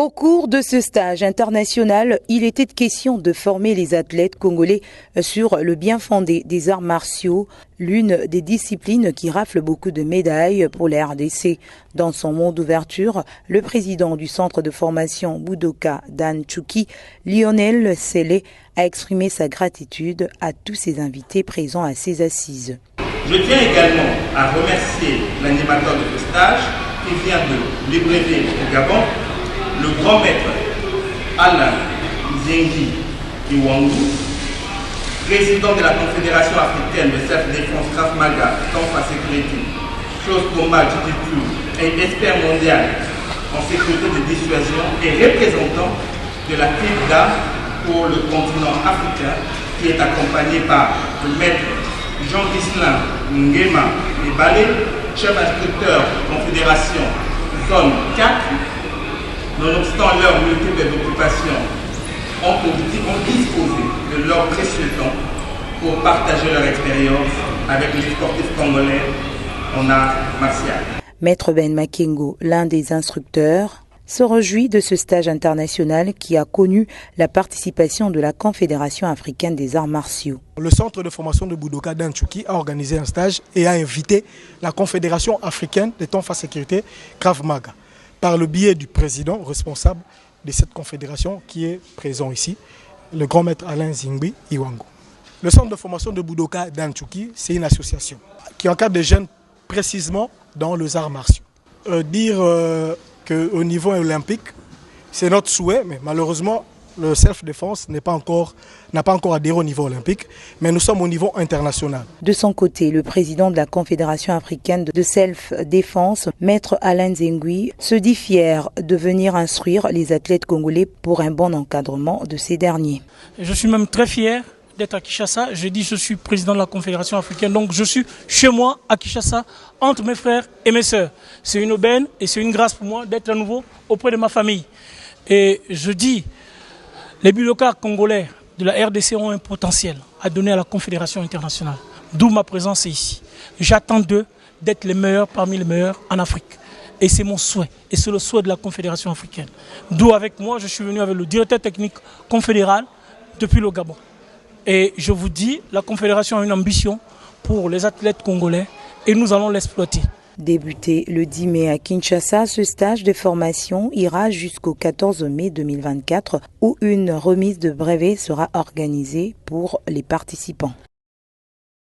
Au cours de ce stage international, il était question de former les athlètes congolais sur le bien fondé des arts martiaux, l'une des disciplines qui rafle beaucoup de médailles pour la RDC. Dans son mot d'ouverture, le président du centre de formation Budoka Dan Tchouki, Lionel Sélé, a exprimé sa gratitude à tous ses invités présents à ces assises. Je tiens également à remercier l'animateur de ce stage qui vient de Libreville au Gabon, le grand maître Alain Zengi Iwangu, président de la Confédération africaine de self-défense Krav Maga, Tonfa Sécurité, chose combat Jiu-Jitsu et expert mondial en sécurité de dissuasion et représentant de la FIDA pour le continent africain, qui est accompagné par le maître Jean-Ghislain Nguema et Balé, chef instructeur Confédération Zone 4. Nonobstant leurs multiples occupations, ont disposé de leur précieux temps pour partager leur expérience avec les sportifs congolais en art martial. Maître Ben Makengo, l'un des instructeurs, se réjouit de ce stage international qui a connu la participation de la Confédération africaine des arts martiaux. Le centre de formation de Budoka Dan Tchouki a organisé un stage et a invité la Confédération africaine des Tonfa Sécurité Krav Maga, par le biais du président responsable de cette confédération qui est présent ici, le grand maître Alain Zengi Iwangu. Le centre de formation de Budoka Dan Tchouki, c'est une association qui encadre des jeunes précisément dans les arts martiaux. Dire qu'au niveau olympique, c'est notre souhait, mais malheureusement, le self-défense n'a pas encore adhéré au niveau olympique, mais nous sommes au niveau international. De son côté, le président de la Confédération africaine de self-défense, maître Alain Zengi, se dit fier de venir instruire les athlètes congolais pour un bon encadrement de ces derniers. Je suis même très fier d'être à Kinshasa. Je dis je suis président de la Confédération africaine, donc je suis chez moi à Kinshasa, entre mes frères et mes sœurs. C'est une aubaine et c'est une grâce pour moi d'être à nouveau auprès de ma famille. Et je dis, les budokas congolais de la RDC ont un potentiel à donner à la Confédération internationale. D'où ma présence ici. J'attends d'eux d'être les meilleurs parmi les meilleurs en Afrique. Et c'est mon souhait. Et c'est le souhait de la Confédération africaine. D'où avec moi, je suis venu avec le directeur technique confédéral depuis le Gabon. Et je vous dis, la Confédération a une ambition pour les athlètes congolais et nous allons l'exploiter. Débuté le 10 mai à Kinshasa, ce stage de formation ira jusqu'au 14 mai 2024 où une remise de brevet sera organisée pour les participants.